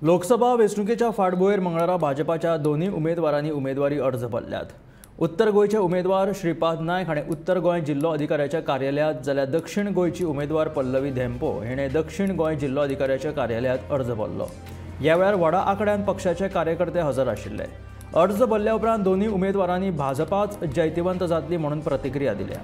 लोकसभा वेंचणुकेच्या फाटभुंयेर मंगळारा भाजपाच्या दोन्ही उमेदवारांनी उमेदवारी अर्ज भरल्यात। उत्तर गोयचे उमेदवार श्रीपाद नायक हाणें उत्तर गोंय जिल्लो अधिकाऱ्याच्या कार्यालयांत जाल्यार दक्षिण गोयची उमेदवार पल्लवी धेंपो हिणें दक्षिण गोंय जिल्लो अधिकाऱ्याच्या कार्यालयांत अर्ज भरलो। ह्या वेळार व्हडा आंकड्यान पक्षाचे कार्यकर्ते हजर आशिल्ले। अर्ज भरल्या उपरांत दोन्ही उमेदवारांनी भाजपाच जैतिवंत जातली म्हणून प्रतिक्रिया दिल्या।